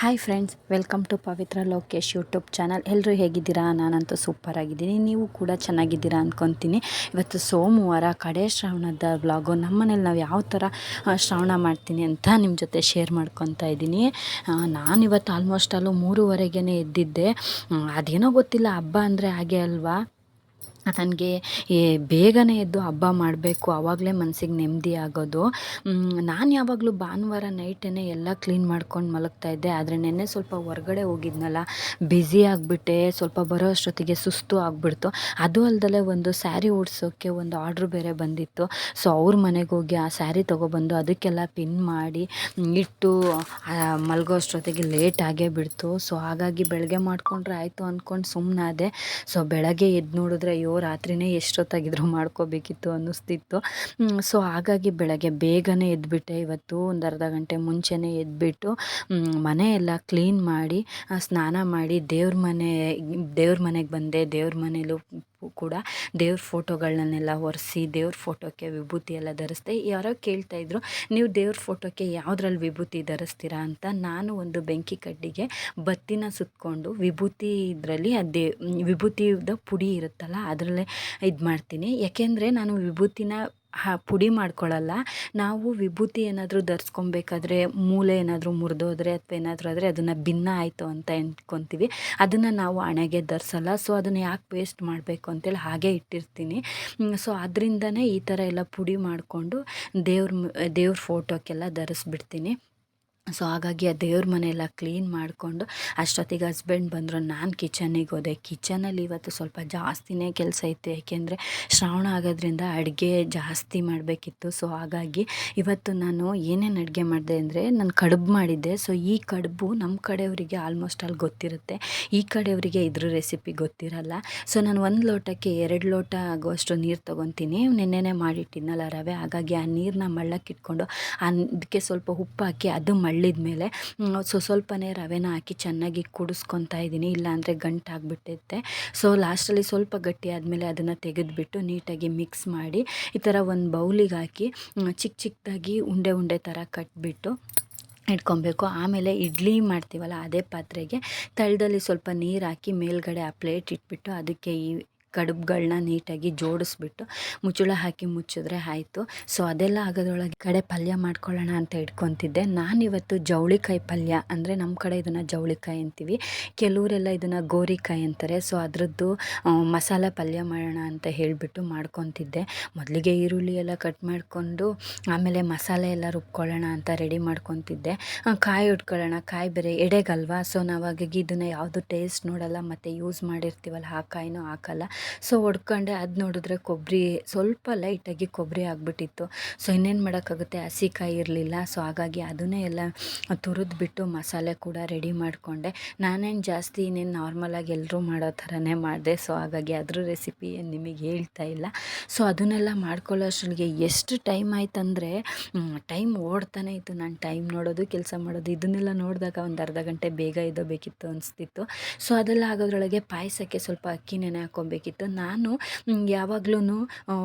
Hi friends, welcome to Pavithra Lokesh YouTube channel. ಎಲ್ಲರೂ ಹೇಗಿದ್ದೀರಾ? ನಾನಂತೂ ಸೂಪರ್ ಆಗಿದ್ದೀನಿ. ನೀವು ಕೂಡ ಚೆನ್ನಾಗಿದ್ದೀರಾ ಅಂದ್ಕೊತೀನಿ. ಇವತ್ತು ಸೋಮವಾರ, ಕಡೆ ಶ್ರಾವಣದ ವ್ಲಾಗು. ನಮ್ಮನೇಲಿ ನಾವು ಯಾವ ಥರ ಶ್ರಾವಣ ಮಾಡ್ತೀನಿ ಅಂತ ನಿಮ್ಮ ಜೊತೆ ಶೇರ್ ಮಾಡ್ಕೊತಾ ಇದ್ದೀನಿ. ನಾನಿವತ್ತು ಆಲ್ಮೋಸ್ಟ್ 3:30ಗೆ ಎದ್ದಿದ್ದೆ. ಅದೇನೋ ಗೊತ್ತಿಲ್ಲ, ಹಬ್ಬ ಅಂದರೆ ಹಾಗೆ ಅಲ್ವಾ, ನನಗೆ ಬೇಗನೆ ಎದ್ದು ಹಬ್ಬ ಮಾಡಬೇಕು, ಆವಾಗಲೇ ಮನಸ್ಸಿಗೆ ನೆಮ್ಮದಿ ಆಗೋದು. ನಾನು ಯಾವಾಗಲೂ ಭಾನುವಾರ ನೈಟೇ ಎಲ್ಲ ಕ್ಲೀನ್ ಮಾಡ್ಕೊಂಡು ಮಲಗ್ತಾಯಿದ್ದೆ. ಆದರೆ ನೆನ್ನೆ ಸ್ವಲ್ಪ ಹೊರಗಡೆ ಹೋಗಿದ್ನಲ್ಲ, ಬ್ಯುಸಿ ಆಗಿಬಿಟ್ಟೆ. ಸ್ವಲ್ಪ ಬರೋ ಅಷ್ಟೊತ್ತಿಗೆ ಸುಸ್ತು ಆಗಿಬಿಡ್ತು. ಅದು ಅಲ್ಲದೆ ಒಂದು ಸ್ಯಾರಿ ಉಡ್ಸೋಕ್ಕೆ ಒಂದು ಆರ್ಡ್ರ್ ಬೇರೆ ಬಂದಿತ್ತು. ಸೊ ಅವ್ರ ಮನೆಗೆ ಹೋಗಿ ಆ ಸ್ಯಾರಿ ತೊಗೊಬಂದು ಅದಕ್ಕೆಲ್ಲ ಪಿನ್ ಮಾಡಿ ಇಟ್ಟು ಮಲಗೋ ಅಷ್ಟೊತ್ತಿಗೆ ಲೇಟ್ ಆಗೇ ಬಿಡ್ತು. ಸೊ ಹಾಗಾಗಿ ಬೆಳಗ್ಗೆ ಮಾಡಿಕೊಂಡ್ರೆ ಆಯಿತು ಅಂದ್ಕೊಂಡು ಸುಮ್ಮನಾದೆ. ಸೊ ಬೆಳಗ್ಗೆ ಎದ್ದು ನೋಡಿದ್ರೆ ರಾತ್ರಿನೇ ಎಷ್ಟೊತ್ತಾಗಿದ್ರು ಮಾಡ್ಕೋಬೇಕಿತ್ತು ಅನ್ನಿಸ್ತಿತ್ತು. ಸೊ ಹಾಗಾಗಿ ಬೆಳಗ್ಗೆ ಬೇಗನೆ ಎದ್ಬಿಟ್ಟೆ. ಇವತ್ತು ಒಂದು ಅರ್ಧ ಗಂಟೆ ಮುಂಚೆನೇ ಎದ್ಬಿಟ್ಟು ಮನೆ ಎಲ್ಲ ಕ್ಲೀನ್ ಮಾಡಿ ಸ್ನಾನ ಮಾಡಿ ದೇವ್ರ ಮನೆಗೆ ಬಂದೆ. ದೇವ್ರ ಮನೇಲೂ ಕೂಡ ದೇವ್ರ ಫೋಟೋಗಳನ್ನೆಲ್ಲ ಒರೆಸಿ ದೇವ್ರ ಫೋಟೋಕ್ಕೆ ವಿಭೂತಿ ಎಲ್ಲ ಧರಿಸ್ದೆ. ಯಾರೋ ಕೇಳ್ತಾಯಿದ್ರು, ನೀವು ದೇವ್ರ ಫೋಟೋಕ್ಕೆ ಯಾವುದ್ರಲ್ಲಿ ವಿಭೂತಿ ಧರಿಸ್ತೀರಾ ಅಂತ. ನಾನು ಒಂದು ಬೆಂಕಿ ಕಡ್ಡಿಗೆ ಬತ್ತಿನ ಸುತ್ತಕೊಂಡು ವಿಭೂತಿ ಇದರಲ್ಲಿ ವಿಭೂತಿದ ಪುಡಿ ಇರುತ್ತಲ್ಲ ಅದರಲ್ಲೇ ಇದು ಮಾಡ್ತೀನಿ. ಯಾಕೆಂದರೆ ನಾನು ವಿಭೂತಿನ ಪುಡಿ ಮಾಡ್ಕೊಳ್ಳಲ್ಲ. ನಾವು ವಿಭೂತಿ ಏನಾದರೂ ಧರಿಸ್ಕೊಬೇಕಾದ್ರೆ ಮೂಲೆ ಏನಾದರೂ ಮುರಿದೋದ್ರೆ ಅಥವಾ ಏನಾದರೂ ಆದರೆ ಅದನ್ನು ಭಿನ್ನ ಆಯಿತು ಅಂತ ಅಂದ್ಕೊತೀವಿ. ಅದನ್ನು ನಾವು ಹಣೆಗೆ ಧರಿಸಲ್ಲ. ಸೊ ಅದನ್ನು ಯಾಕೆ ವೇಸ್ಟ್ ಮಾಡಬೇಕು ಅಂತೇಳಿ ಹಾಗೆ ಇಟ್ಟಿರ್ತೀನಿ. ಸೊ ಅದರಿಂದನೇ ಈ ಥರ ಎಲ್ಲ ಪುಡಿ ಮಾಡಿಕೊಂಡು ದೇವ್ರ ಫೋಟೋಕ್ಕೆಲ್ಲ ಧರಿಸ್ಬಿಡ್ತೀನಿ. ಸೊ ಹಾಗಾಗಿ ಆ ದೇವ್ರ ಮನೆಯೆಲ್ಲ ಕ್ಲೀನ್ ಮಾಡಿಕೊಂಡು ಅಷ್ಟೊತ್ತಿಗೆ ಹಸ್ಬೆಂಡ್ ಬಂದರು. ನಾನು ಕಿಚನಿಗೆ ಹೋದೆ. ಕಿಚನಲ್ಲಿ ಇವತ್ತು ಸ್ವಲ್ಪ ಜಾಸ್ತಿನೇ ಕೆಲಸ ಇತ್ತು. ಏಕೆಂದರೆ ಶ್ರಾವಣ ಆಗೋದ್ರಿಂದ ಅಡುಗೆ ಜಾಸ್ತಿ ಮಾಡಬೇಕಿತ್ತು. ಸೊ ಹಾಗಾಗಿ ಇವತ್ತು ನಾನು ಏನೇನು ಅಡುಗೆ ಮಾಡಿದೆ ಅಂದರೆ, ನಾನು ಕಡುಬು ಮಾಡಿದ್ದೆ. ಸೊ ಈ ಕಡುಬು ನಮ್ಮ ಕಡೆಯವರಿಗೆ ಆಲ್ಮೋಸ್ಟ್ ಅಲ್ಲಿ ಗೊತ್ತಿರುತ್ತೆ, ಈ ಕಡೆಯವರಿಗೆ ಇದ್ರ ರೆಸಿಪಿ ಗೊತ್ತಿರಲ್ಲ. ಸೊ ನಾನು 1 ಲೋಟಕ್ಕೆ 2 ಲೋಟ ಆಗುವಷ್ಟು ನೀರು ತೊಗೊತೀನಿ. ನೆನ್ನೆನೇ ಮಾಡಿಟ್ಟಿದ್ನಲ್ಲ ರವೆ, ಹಾಗಾಗಿ ಆ ನೀರನ್ನ ಮಳ್ಳಕ್ಕಿಟ್ಕೊಂಡು ಅದಕ್ಕೆ ಸ್ವಲ್ಪ ಉಪ್ಪು ಹಾಕಿ ಅದು ಮಳ್ಳಿದ್ಮೇಲೆ ಸ್ವಲ್ಪನೇ ರವೆನ ಹಾಕಿ ಚೆನ್ನಾಗಿ ಕುಡಿಸ್ಕೊತಾ ಇದ್ದೀನಿ, ಇಲ್ಲಾಂದರೆ ಗಂಟಾಗ್ಬಿಟ್ಟೈತೆ. ಸೊ ಲಾಸ್ಟಲ್ಲಿ ಸ್ವಲ್ಪ ಗಟ್ಟಿ ಆದಮೇಲೆ ಅದನ್ನು ತೆಗೆದುಬಿಟ್ಟು ನೀಟಾಗಿ ಮಿಕ್ಸ್ ಮಾಡಿ ಈ ಥರ ಒಂದು ಬೌಲಿಗೆ ಹಾಕಿ ಚಿಕ್ಕದಾಗಿ ಉಂಡೆ ಥರ ಕಟ್ಬಿಟ್ಟು ಇಟ್ಕೊಬೇಕು. ಆಮೇಲೆ ಇಡ್ಲಿ ಮಾಡ್ತೀವಲ್ಲ ಅದೇ ಪಾತ್ರೆಗೆ ತಳದಲ್ಲಿ ಸ್ವಲ್ಪ ನೀರು ಹಾಕಿ ಮೇಲ್ಗಡೆ ಆ ಪ್ಲೇಟ್ ಇಟ್ಬಿಟ್ಟು ಅದಕ್ಕೆ ಈ ಕಡುಬುಗಳನ್ನ ನೀಟಾಗಿ ಜೋಡಿಸ್ಬಿಟ್ಟು ಮುಚ್ಚಳ ಹಾಕಿ ಮುಚ್ಚಿದ್ರೆ ಆಯಿತು. ಸೊ ಅದೆಲ್ಲ ಆಗೋದ್ರೊಳಗೆ ಕಡೆ ಪಲ್ಯ ಮಾಡ್ಕೊಳ್ಳೋಣ ಅಂತ ಇಟ್ಕೊತಿದ್ದೆ. ನಾನಿವತ್ತು ಜವಳಿಕಾಯಿ ಪಲ್ಯ, ಅಂದರೆ ನಮ್ಮ ಕಡೆ ಇದನ್ನು ಜವಳಿಕಾಯಿ ಅಂತೀವಿ, ಕೆಲವರೆಲ್ಲ ಇದನ್ನು ಗೋರಿಕಾಯಿ ಅಂತಾರೆ. ಸೊ ಅದರದ್ದು ಮಸಾಲೆ ಪಲ್ಯ ಮಾಡೋಣ ಅಂತ ಹೇಳಿಬಿಟ್ಟು ಮಾಡ್ಕೊತಿದ್ದೆ. ಮೊದಲಿಗೆ ಈರುಳ್ಳಿ ಎಲ್ಲ ಕಟ್ ಮಾಡಿಕೊಂಡು ಆಮೇಲೆ ಮಸಾಲೆ ಎಲ್ಲ ರುಬ್ಕೊಳ್ಳೋಣ ಅಂತ ರೆಡಿ ಮಾಡ್ಕೊತಿದ್ದೆ. ಕಾಯಿ ಉಟ್ಕೊಳ್ಳೋಣ, ಕಾಯಿ ಬೇರೆ ಎಡೆಗಲ್ವಾ. ಸೊ ನಾವಾಗಿ ಇದನ್ನು ಯಾವುದು ಟೇಸ್ಟ್ ನೋಡಲ್ಲ, ಮತ್ತು ಯೂಸ್ ಮಾಡಿರ್ತೀವಲ್ಲ ಆ ಕಾಯಿನೂ ಹಾಕಲ್ಲ. ಸೊ ಹೊಡ್ಕೊಂಡೆ. ಅದು ನೋಡಿದ್ರೆ ಕೊಬ್ಬರಿ ಸ್ವಲ್ಪ ಲೈಟಾಗಿ ಕೊಬ್ಬರಿ ಆಗಿಬಿಟ್ಟಿತ್ತು. ಸೊ ಇನ್ನೇನು ಮಾಡೋಕ್ಕಾಗುತ್ತೆ, ಹಸಿ ಕಾಯಿ ಇರಲಿಲ್ಲ. ಸೊ ಹಾಗಾಗಿ ಅದನ್ನೇ ಎಲ್ಲ ತುರಿದ್ಬಿಟ್ಟು ಮಸಾಲೆ ಕೂಡ ರೆಡಿ ಮಾಡಿಕೊಂಡೆ. ನಾನೇನು ಜಾಸ್ತಿ ಇನ್ನೇನು ನಾರ್ಮಲಾಗಿ ಎಲ್ಲರೂ ಮಾಡೋ ಥರನೇ ಮಾಡಿದೆ. ಸೊ ಹಾಗಾಗಿ ಅದ್ರ ರೆಸಿಪಿ ಏನು ನಿಮಗೆ ಹೇಳ್ತಾ ಇಲ್ಲ. ಸೊ ಅದನ್ನೆಲ್ಲ ಮಾಡ್ಕೊಳ್ಳೋ ಅಷ್ಟೊಳಗೆ ಎಷ್ಟು ಟೈಮ್ ಆಯ್ತಂದರೆ ಟೈಮ್ ಓಡ್ತಾನೆ ಇತ್ತು. ನಾನು ಟೈಮ್ ನೋಡೋದು, ಕೆಲಸ ಮಾಡೋದು, ಇದನ್ನೆಲ್ಲ ನೋಡಿದಾಗ ಒಂದು ಅರ್ಧ ಗಂಟೆ ಬೇಗ ಇದ್ದೋಬೇಕಿತ್ತು ಅನಿಸ್ತಿತ್ತು. ಸೊ ಅದೆಲ್ಲ ಆಗೋದ್ರೊಳಗೆ ಪಾಯಸಕ್ಕೆ ಸ್ವಲ್ಪ ಅಕ್ಕಿ ನೆನೆ ಹಾಕ್ಕೊಬೇಕಿತ್ತು. ನಾನು ಯಾವಾಗ್ಲೂ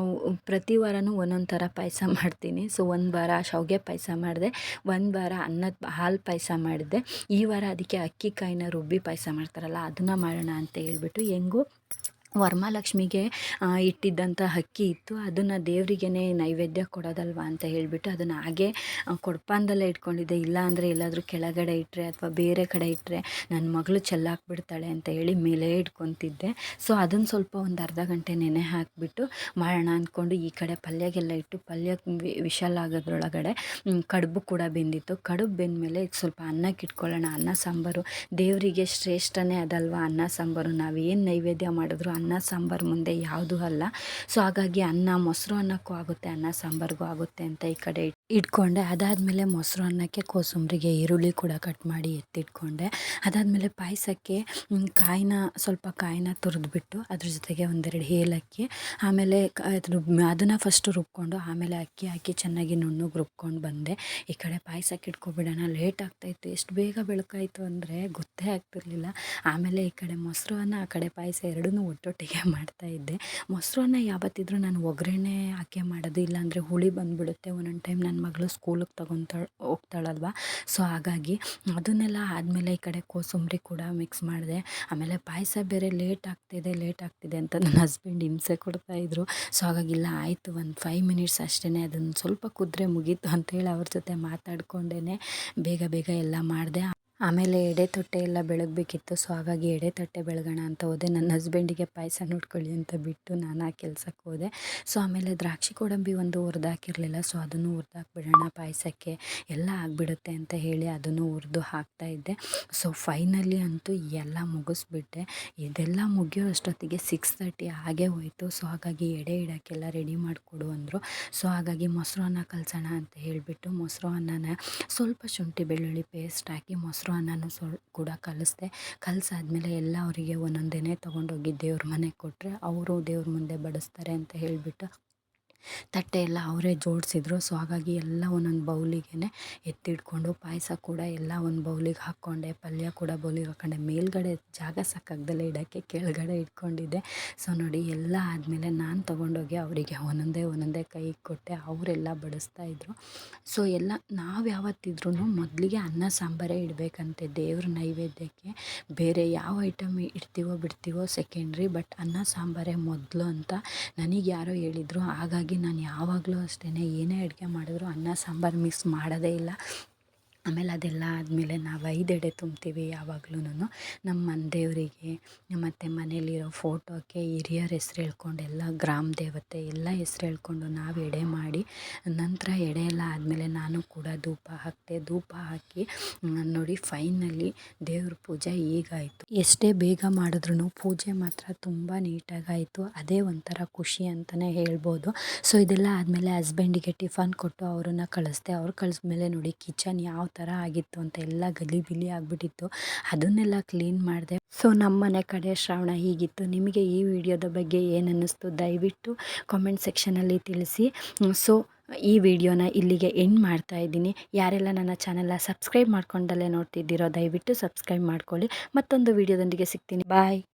ಪ್ರತಿ ವಾರನೂ ಒಂದೊಂದು ಥರ ಪಾಯಸ ಮಾಡ್ತೀನಿ. ಸೊ ಒಂದು ವಾರ ಶಾವಿಗೆ ಪಾಯಸ ಮಾಡಿದೆ, ಒಂದು ವಾರ ಹಾಲು ಪಾಯಸ ಮಾಡಿದ್ದೆ, ಈ ವಾರ ಅದಕ್ಕೆ ಅಕ್ಕಿ ಕಾಯಿನ ರುಬ್ಬಿ ಪಾಯಸ ಮಾಡ್ತಾರಲ್ಲ ಅದನ್ನು ಮಾಡೋಣ ಅಂತ ಹೇಳ್ಬಿಟ್ಟು, ಹೆಂಗೂ ವರಮಹಾಲಕ್ಷ್ಮಿಗೆ ಇಟ್ಟಿದ್ದಂಥ ಅಕ್ಕಿ ಇತ್ತು, ಅದನ್ನು ದೇವರಿಗೇ ನೈವೇದ್ಯ ಕೊಡೋದಲ್ವ ಅಂತ ಹೇಳಿಬಿಟ್ಟು ಅದನ್ನು ಹಾಗೆ ಕೊಡಪಾನದಲ್ಲೇ ಇಟ್ಕೊಂಡಿದ್ದೆ. ಇಲ್ಲ ಅಂದರೆ ಎಲ್ಲಾದರೂ ಕೆಳಗಡೆ ಇಟ್ಟರೆ ಅಥವಾ ಬೇರೆ ಕಡೆ ಇಟ್ಟರೆ ನನ್ನ ಮಗಳು ಚೆಲ್ಲಾಕ್ಬಿಡ್ತಾಳೆ ಅಂತ ಹೇಳಿ ಮೇಲೆ ಇಟ್ಕೊತಿದ್ದೆ. ಸೊ ಅದನ್ನು ಸ್ವಲ್ಪ ಒಂದು ಅರ್ಧ ಗಂಟೆ ನೆನೆ ಹಾಕಿಬಿಟ್ಟು ಮಾಡೋಣ ಅಂದ್ಕೊಂಡು ಈ ಕಡೆ ಪಲ್ಯಗೆಲ್ಲ ಇಟ್ಟು, ಪಲ್ಯ ವಿಶಾಲ ಆಗೋದ್ರೊಳಗಡೆ ಕಡುಬು ಕೂಡ ಬೆಂದಿತ್ತು. ಕಡುಬು ಬೆಂದಮೇಲೆ ಸ್ವಲ್ಪ ಅನ್ನಕ್ಕೆ ಇಟ್ಕೊಳ್ಳೋಣ. ಅನ್ನ ಸಾಂಬಾರು ದೇವರಿಗೆ ಶ್ರೇಷ್ಠನೇ ಅದಲ್ವ ಅನ್ನ ಸಾಂಬಾರು. ನಾವೇನು ನೈವೇದ್ಯ ಮಾಡಿದ್ರು ಅನ್ನ ಸಾಂಬಾರು ಮುಂದೆ ಯಾವುದೂ ಅಲ್ಲ. ಸೊ ಹಾಗಾಗಿ ಮೊಸರು ಅನ್ನಕ್ಕೂ ಆಗುತ್ತೆ, ಅನ್ನ ಸಾಂಬಾರಿಗೂ ಆಗುತ್ತೆ ಅಂತ ಈ ಕಡೆ ಇಟ್ಕೊಂಡೆ. ಅದಾದಮೇಲೆ ಮೊಸರು ಅನ್ನಕ್ಕೆ ಕೋಸಂಬರಿಗೆ ಈರುಳ್ಳಿ ಕೂಡ ಕಟ್ ಮಾಡಿ ಎತ್ತಿಟ್ಕೊಂಡೆ. ಅದಾದಮೇಲೆ ಪಾಯಸಕ್ಕೆ ಸ್ವಲ್ಪ ಕಾಯಿನ ತುರಿದ್ಬಿಟ್ಟು ಅದ್ರ ಜೊತೆಗೆ 1-2 ಏಲಕ್ಕಿ, ಆಮೇಲೆ ಅದನ್ನು ಫಸ್ಟು ರುಬ್ಕೊಂಡು ಆಮೇಲೆ ಅಕ್ಕಿ ಹಾಕಿ ಚೆನ್ನಾಗಿ ನುಣ್ಣಗೆ ರುಬ್ಕೊಂಡು ಬಂದೆ. ಈ ಕಡೆ ಪಾಯಸಕ್ಕೆ ಇಟ್ಕೊಬಿಡೋಣ, ಲೇಟ್ ಆಗ್ತಾಯಿತ್ತು. ಎಷ್ಟು ಬೇಗ ಬೆಳಕಾಯಿತು ಅಂದರೆ ಗೊತ್ತೇ ಆಗ್ತಿರ್ಲಿಲ್ಲ. ಆಮೇಲೆ ಈ ಕಡೆ ಮೊಸರು ಅನ್ನ, ಆ ಕಡೆ ಪಾಯಸ ಎರಡನ್ನೂ ಒಟ್ಟೊಟ್ಟಿಗೆ ಒಟ್ಟಿಗೆ ಮಾಡ್ತಾಯಿದ್ದೆ. ಮೊಸರನ್ನ ಯಾವತ್ತಿದ್ರೂ ನಾನು ಒಗ್ಗರಣೆ ಹಾಕೇ ಮಾಡೋದು, ಇಲ್ಲಾಂದರೆ ಹುಳಿ ಬಂದುಬಿಡುತ್ತೆ. ಒಂದೊಂದು ಟೈಮ್ ನನ್ನ ಮಗಳು ಸ್ಕೂಲಿಗೆ ಹೋಗ್ತಾಳಲ್ವ, ಸೊ ಹಾಗಾಗಿ ಅದನ್ನೆಲ್ಲ ಆದಮೇಲೆ ಈ ಕಡೆ ಕೋಸಂಬರಿ ಕೂಡ ಮಿಕ್ಸ್ ಮಾಡಿದೆ. ಆಮೇಲೆ ಪಾಯಸ ಬೇರೆ ಲೇಟ್ ಆಗ್ತಿದೆ ಅಂತ ನನ್ನ ಹಸ್ಬೆಂಡ್ ಹಿಂಸೆ ಕೊಡ್ತಾಯಿದ್ರು. ಸೊ ಹಾಗಾಗಿ ಇಲ್ಲ ಆಯಿತು, ಒಂದು 5 ಮಿನಿಟ್ಸ್ ಅಷ್ಟೇ, ಅದನ್ನು ಸ್ವಲ್ಪ ಕುದ್ರೆ ಮುಗೀತು ಅಂತೇಳಿ ಅವ್ರ ಜೊತೆ ಮಾತಾಡ್ಕೊಂಡೇ ಬೇಗ ಎಲ್ಲ ಮಾಡಿದೆ. ಆಮೇಲೆ ಎಡೆ ತೊಟ್ಟೆ ಎಲ್ಲ ಬೆಳಗಬೇಕಿತ್ತು, ಸೊ ಹಾಗಾಗಿ ಎಡೆ ತಟ್ಟೆ ಬೆಳಗೋಣ ಅಂತ ಹೋದೆ. ನನ್ನ ಹಸ್ಬೆಂಡಿಗೆ ಪಾಯಸ ನೋಡ್ಕೊಳ್ಳಿ ಅಂತ ಬಿಟ್ಟು ನಾನು ಆ ಕೆಲ್ಸಕ್ಕೆ ಹೋದೆ. ಸೊ ಆಮೇಲೆ ದ್ರಾಕ್ಷಿ ಗೋಡಂಬಿ ಒಂದು ಹುರಿದಾಕಿರಲಿಲ್ಲ, ಸೊ ಅದನ್ನು ಹುರಿದಾಕ್ಬಿಡೋಣ ಪಾಯಸಕ್ಕೆ, ಎಲ್ಲ ಆಗಿಬಿಡುತ್ತೆ ಅಂತ ಹೇಳಿ ಅದನ್ನು ಹುರಿದು ಹಾಕ್ತಾಯಿದ್ದೆ. ಸೊ ಫೈನಲಿ ಅಂತೂ ಎಲ್ಲ ಮುಗಿಸ್ಬಿಟ್ಟೆ. ಇದೆಲ್ಲ ಮುಗಿಯೋ ಅಷ್ಟೊತ್ತಿಗೆ 6:30 ಆಗೇ ಹೋಯಿತು. ಸೊ ಹಾಗಾಗಿ ಎಡೆ ಇಡೋಕ್ಕೆಲ್ಲ ರೆಡಿ ಮಾಡಿಕೊಡು ಅಂದರು. ಸೊ ಹಾಗಾಗಿ ಮೊಸರನ್ನ ಕಲಸೋಣ ಅಂತ ಹೇಳಿಬಿಟ್ಟು ಮೊಸರನ್ನನ ಸ್ವಲ್ಪ ಶುಂಠಿ ಬೆಳ್ಳುಳ್ಳಿ ಪೇಸ್ಟ್ ಹಾಕಿ ಮೊಸರು ಅನ್ನನೂ ಕೂಡ ಕಲಸಾದ್ಮೇಲೆ ಎಲ್ಲ ಅವರಿಗೆ ಒಂದೊಂದೇ ತೊಗೊಂಡೋಗಿ ದೇವ್ರ ಮನೆಗೆ ಕೊಟ್ಟರೆ ಅವರು ದೇವ್ರ ಮುಂದೆ ಬಡಿಸ್ತಾರೆ ಅಂತ ಹೇಳಿಬಿಟ್ಟು ತಟ್ಟೆ ಎಲ್ಲ ಅವರೇ ಜೋಡಿಸಿದ್ರು. ಸೊ ಹಾಗಾಗಿ ಎಲ್ಲ ಒಂದೊಂದು ಬೌಲಿಗೆ ಎತ್ತಿಡ್ಕೊಂಡು ಪಾಯಸ ಕೂಡ ಎಲ್ಲ ಒಂದು ಬೌಲಿಗೆ ಹಾಕ್ಕೊಂಡೆ, ಪಲ್ಯ ಕೂಡ ಬೌಲಿಗೆ ಹಾಕ್ಕೊಂಡೆ. ಮೇಲ್ಗಡೆ ಜಾಗ ಸಾಕಾಗ್ದಲ್ಲೇ ಇಡೋಕ್ಕೆ ಕೆಳಗಡೆ ಇಟ್ಕೊಂಡಿದ್ದೆ. ಸೊ ನೋಡಿ ಎಲ್ಲ ಆದಮೇಲೆ ನಾನು ತೊಗೊಂಡೋಗಿ ಅವರಿಗೆ ಒಂದೊಂದೇ ಕೈಗೆ ಕೊಟ್ಟೆ, ಅವರೆಲ್ಲ ಬಡಿಸ್ತಾಯಿದ್ರು. ಸೊ ಎಲ್ಲ ನಾವು ಯಾವತ್ತಿದ್ರೂ ಮೊದಲಿಗೆ ಅನ್ನ ಸಾಂಬಾರೇ ಇಡಬೇಕಂತೆ ದೇವ್ರ ನೈವೇದ್ಯಕ್ಕೆ. ಬೇರೆ ಯಾವ ಐಟಮ್ ಇಡ್ತೀವೋ ಬಿಡ್ತೀವೋ ಸೆಕೆಂಡ್ರಿ, ಬಟ್ ಅನ್ನ ಸಾಂಬಾರೇ ಮೊದಲು ಅಂತ ನನಗೆ ಯಾರೋ ಹೇಳಿದರು. ಹಾಗಾಗಿ ನಾನು ಯಾವಾಗಲೂ ಅಷ್ಟೇ ಏನೇ ಅಡುಗೆ ಮಾಡಿದ್ರು ಅನ್ನ ಸಾಂಬಾರು ಮಿಕ್ಸ್ ಮಾಡೋದೇ ಇಲ್ಲ. ಆಮೇಲೆ ಅದೆಲ್ಲ ಆದಮೇಲೆ ನಾವು 5 ಎಡೆ ತುಂಬ್ತೀವಿ ಯಾವಾಗ್ಲೂ. ನಮ್ಮ ಮನೆ ದೇವರಿಗೆ ಮತ್ತು ಮನೇಲಿರೋ ಫೋಟೋಕ್ಕೆ ಹಿರಿಯರ ಹೆಸ್ರು ಹೇಳ್ಕೊಂಡು ಎಲ್ಲ ಗ್ರಾಮ ದೇವತೆ ಎಲ್ಲ ಹೆಸ್ರು ಹೇಳ್ಕೊಂಡು ನಾವು ಎಡೆ ಮಾಡಿ ನಂತರ ಎಡೆ ಎಲ್ಲ ಆದಮೇಲೆ ನಾನು ಕೂಡ ಧೂಪ ಹಾಕಿದೆ. ಧೂಪ ಹಾಕಿ ನೋಡಿ ಫೈನಲಿ ದೇವ್ರ ಪೂಜೆ ಈಗಾಯಿತು. ಎಷ್ಟೇ ಬೇಗ ಮಾಡಿದ್ರೂ ಪೂಜೆ ಮಾತ್ರ ತುಂಬ ನೀಟಾಗಾಯಿತು. ಅದೇ ಒಂಥರ ಖುಷಿ ಅಂತಲೇ ಹೇಳ್ಬೋದು. ಸೊ ಇದೆಲ್ಲ ಆದಮೇಲೆ ಹಸ್ಬೆಂಡಿಗೆ ಟಿಫನ್ ಕೊಟ್ಟು ಅವರನ್ನು ಕಳಿಸ್ದೆ. ಅವ್ರು ಕಳಿಸ್ಮೇಲೆ ನೋಡಿ ಕಿಚನ್ ಯಾವ ಥರ ಆಗಿತ್ತು ಅಂತ ಎಲ್ಲ ಗಲಿಬಿಲಿ ಆಗಿಬಿಟ್ಟಿತ್ತು. ಅದನ್ನೆಲ್ಲ ಕ್ಲೀನ್ ಮಾಡಿದೆ. ಸೊ ನಮ್ಮ ಮನೆ ಕಡೆ ಶ್ರಾವಣ ಹೀಗಿತ್ತು. ನಿಮಗೆ ಈ ವಿಡಿಯೋದ ಬಗ್ಗೆ ಏನು ಅನ್ನಿಸ್ತು ದಯವಿಟ್ಟು ಕಾಮೆಂಟ್ ಸೆಕ್ಷನಲ್ಲಿ ತಿಳಿಸಿ. ಸೊ ಈ ವಿಡಿಯೋನ ಇಲ್ಲಿಗೆ ಎಂಡ್ ಮಾಡ್ತಾ ಇದ್ದೀನಿ. ಯಾರೆಲ್ಲ ನನ್ನ ಚಾನಲ್ನ ಸಬ್ಸ್ಕ್ರೈಬ್ ಮಾಡ್ಕೊಂಡಲ್ಲೇ ನೋಡ್ತಿದ್ದೀರೋ ದಯವಿಟ್ಟು ಸಬ್ಸ್ಕ್ರೈಬ್ ಮಾಡ್ಕೊಳ್ಳಿ. ಮತ್ತೊಂದು ವಿಡಿಯೋದೊಂದಿಗೆ ಸಿಗ್ತೀನಿ. ಬಾಯ್.